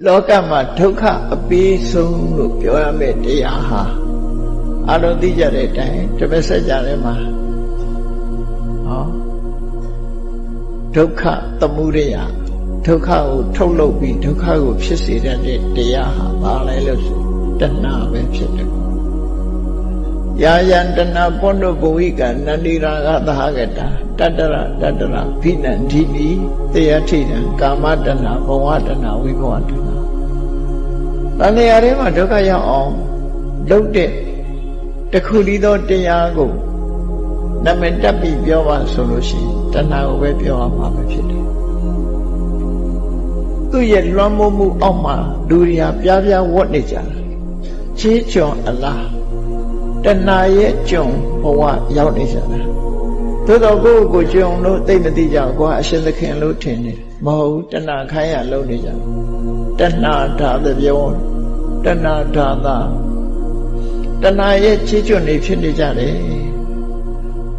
လောကမှာဒုက္ခအပေးဆုံးလို့ပြောရမယ့်တရားဟာအလုံးသိကြတဲ့အတိုင်းတပည့်ဆက်ကြတယ်မှာဒုက္ခသမုဒယဒုက္ခကိုထုတ်လုပ်ပြီးဒုက္ခကိုဖြစ်စေတဲ့တရားဟာဘာလဲလို့ဆိုတဏှာပဲဖြစ်တယ်ယာယံတဏှာပောနုဘဝိကနန္ဒီရာဂသဟကတာတတ္တရဖိနန္ဒီနိတရားထိတံကာမတဏှာဘဝတဏှာဝိဘဝတဏှာတဏှာထဲမှာဒုက္ခရောက်အောင်လုပ်တဲ့တခုတည်းသောတရားကိုနာမည်တက်ပြီးပြောပါဆိုလို့ရှိရင်တဏှာကိုပဲပြောရမှာပဲဖြစ်တယ်သူ့ရဲ့လွှမ်းမိုးမှုအောက်မှာလူတွေဟာပြားပြားဝတ်နေကြတယ်ချေးချွန်အလားတဏှာရဲ့ကြုံဘဝရောက်နေကြတာသို့တော့ကိုယ်ကြုံလို့သိမသိကြဘူးကိုကအရှင်သခင်လို့ထင်တယ်မဟုတ်ဘူးတဏှာခိုင်းရလုံးနေကြတဏှာဓာတ်ပြောတဏှာဓာတာတဏှာရဲ့ချေးချွန်နေဖြစ်နေကြတယ်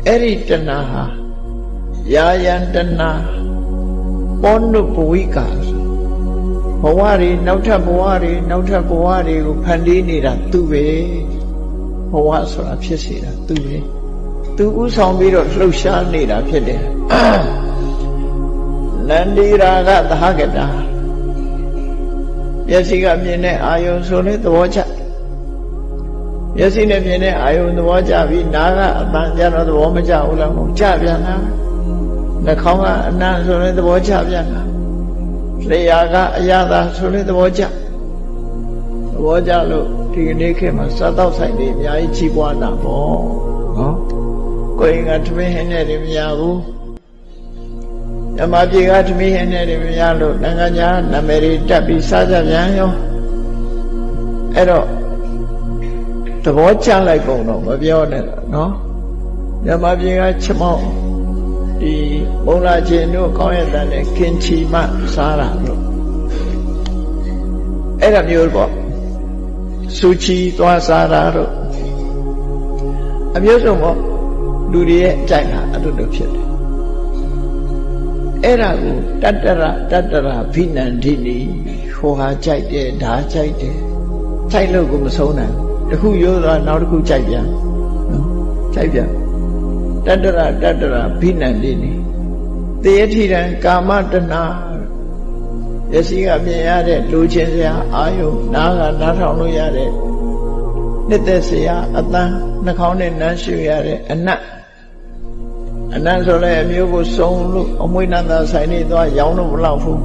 အဲ့ဒီတဏှာဟာယာယံတဏှာပောနုဘဝိကာဘဝတွေနောက်ထပ်ဘဝတွေကိုဖန်တီးနေတာသူပဲဘဝဆိုတာဖြစ်စေတာသူပဲသူဥဆောင်ပြီးတော့လှုပ်ရှားနေတာဖြစ်တယ်နန္ဒီရာဂသဟကတာမျက်စိကမြင်တဲ့အာယုံဆိုတဲ့သဘောချမျက်စိနဲ့မြင်တဲ့အာယုံသဘောကျပြီးနားကအပန်းကြတော့သဘောမကျဘူးလားမဟုတ်ကြပြန်တာနှာခေါင်းကအနံ့ဆိုတဲ့သဘောကျပြန်တာလျှာကအရသာဆိုတဲ့သဘောကျလို့ဒီကနေ့ခေတ်မှာစားတော့ဆိုင်တွေအများကြီးကြီးပွားတာပေါ့နော်ကိုယ်ကသမင်းဟင်းနဲ့တွေမရဘူးညမပြေကသမင်းဟင်းနဲ့တွေမရလို့နိုင်ငံခြားနာမည်တွေတက်ပြီးစားကြပြန်ရောအဲ့တော့သဘောကျလိုက်ကုန်တော့မပြောနဲ့နော်ညမပြေကချမောင်းဒီမုံလာခြင်းတို့ကောင်းရတဲ့နဲ့ကင်ချီမစားတာလို့အဲ့ဒါမျိုးပေါ့စူချီသွားစားတာတို့အမျိုးစုံပေါ့လူတွေရဲ့အကြိုက်တာအဲ့လိုလိုဖြစ်တယ်အဲ့ဒါကိုတတ္တရဖိနန္ဒီနိဟိုဟာကြိုက်တယ်ဒါကြိုက်တယ်ကြိုက်လို့ကိုမဆုံးနိုင်တခုရိုးသွားနောက်တစ်ခုကြိုက်ပြန်နော်ကြိုက်ပြန်တတ္တရဖိနန္ဒီနိတေယထိတံကာမတဏှာရရှိကမြင်ရတဲ့လူချင်းစရာအာယုနားကနားထောင်လို့ရတဲ့နှစ်သက်စရာအတန်းနှာခေါင်းနဲ့နမ်းရှူရတဲ့အနတ်ဆိုလဲအမျိုးကိုစုံလို့အမွှေးနန္ဒဆိုင်နေသွားရောင်းလို့မလောက်ဘူး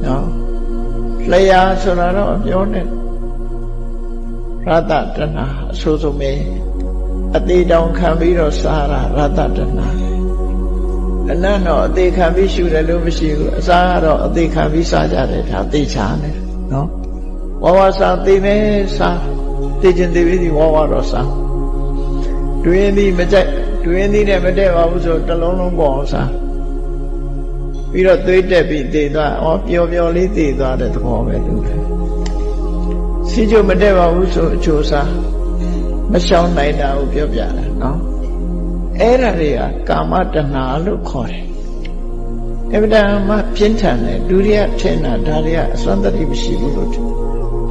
နော်လျှာဆိုတာတော့ပြောနေရတ္တတဏှာအဆိုးဆုံးပဲအသေးတောင်ခံပြီးတော့စားတာရတ္တတဏှာအနတ်တော့အသေးခံပြီးရှူတယ်လို့မရှိဘူးအစားကတော့အသေးခံပြီးစားကြတယ်ဒါသိချာတယ်နော်ဝါစားသိမယ်စားသိချင်းသိပြီးဝါတော့စားတွင်းသည်မကြိုက်တွင်းသည်နဲ့မတည့်ပါဘူးဆိုတလုံးလုံးပေါ်အောင်စားပြီးတော့သွေးတက်ပြီးသိသွားပျော်လေးသိသွားတဲ့သဘောပဲလို့စီချိုမတည့်ပါဘူးဆိုအချိုစားမရှောင်နိုင်တာကိုပြောပြတာနော်အဲ့ဒါတွေကကာမတဏှာလို့ခေါ်တယ်အဗ္ဗဒမပြင်းထန်တယ်လူတွေကထင်တာဒါတွေကအစွမ်းတတိမရှိဘူးလို့ထင်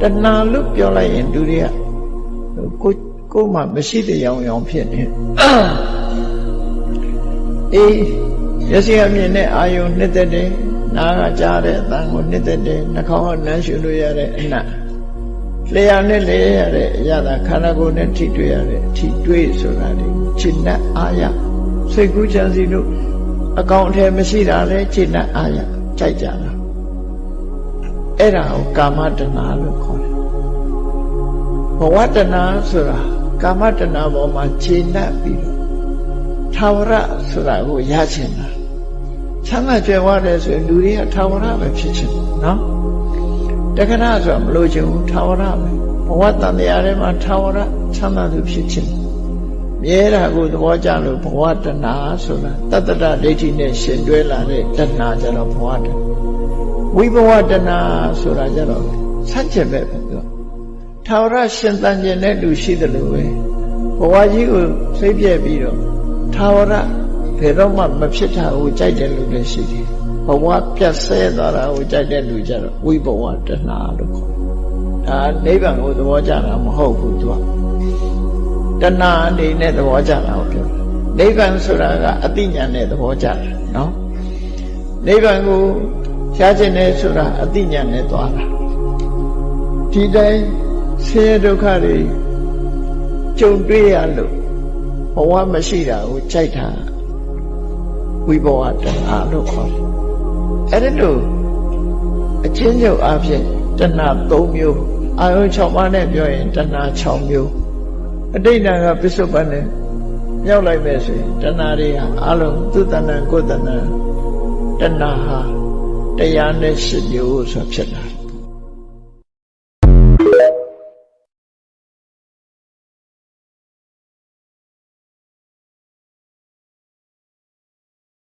တဏှာလို့ပြောလိုက်ရင်လူတွေကကိုယ်မှမရှိတဲ့ရောင်ဖြစ်နေအေးရစီအမြင်နဲ့အာယုံနှစ်သက်တယ်နားကကြားတဲ့အသံကိုနှစ်သက်တယ်နှာခေါင်းကနမ်းရှူလို့ရတဲ့အနတ်လျှာနဲ့လဲရတဲ့အရာသာခန္ဓာကိုယ်နဲ့ထိတွေ့ရတဲ့အထိတွေ့ဆိုတာတွေခြေနဲ့အာရစိတ်ကူးချမ်းစီလို့အကောင်အထည်မရှိတာလဲခြေနဲ့အာရကြိုက်ကြတာအဲ့ဒါကိုကာမတဏှာလို့ခေါ်တယ်ဘဝတဏှာဆိုတာကာမတဏှာပေါ်မှာခြေနဲ့ပြီးတော့ထာဝရဆိုတာကိုရချင်တာချမ်းသာကြွယ်ဝတယ်ဆိုရင်လူတွေကထာဝရပဲဖြစ်ချင်နော်တခဏဆိုမလို့ချင်ဘူးထာဝရပဲဘဝတန်တရားထဲမှာထာဝရချမ်းသာသူဖြစ်ချင်မြဲတာကိုသဘောကျလို့ဘဝတဏှာဆိုတာတတ္တဒိဋ္ဌိနဲ့ရှင်တွဲလာတဲ့တဏှာကြတော့ဘဝတဏှာဝိဘဝတဏှာဆိုတာကြတော့ဆက်ချက်ပဲပြောထာဝရရှင်သန်ခြင်းတဲ့လူရှိတယ်လို့ပဲဘဝကြီးကိုစိတ်ပြည့်ပြီးတော့ထာဝရဘယ်တော့မှမဖြစ်တာကိုကြိုက်တယ်လို့လည်းရှိတယ် ဘဝပြတ်ဆဲသွားတာကိုကြိုက်တဲ့လူကြတော့ဝိဘဝတဏှာလို့ခေါ်တယ်ဒါနိဗ္ဗာန်ကိုသဘောကျတာမဟုတ်ဘူးသူကတဏှာအနေနဲ့သဘောကျတာကိုပြောနိဗ္ဗာန်ဆိုတာကအသိဉာဏ်နဲ့သဘောကျတာနော်နိဗ္ဗာန်ကိုရှားခြင်းနဲ့ဆိုတာအသိဉာဏ်နဲ့သွားတာဒီတိုင်းဆင်းရဲဒုက္ခတွေကြုံတွေ့ရလို့ဘဝမရှိတာကိုကြိုက်တာဝိဘဝတဏှာလို့ခေါ်တယ်အဲ့ဒါလို့အချင်းချုပ်အဖြစ်တဏှာ3မျိုးအာယု6ပါးနဲ့ပြောရင်တဏှာ6မျိုးအတိတ်ကပစ္စုပန်နဲ့မြောက်လိုက်ပဲဆိုရင်တဏှာတွေဟာအလုံးသူတဏ္ဍကိုယ်တဏ္ဍတဏှာဟာ108မျိုးဆိုဖြစ်လာ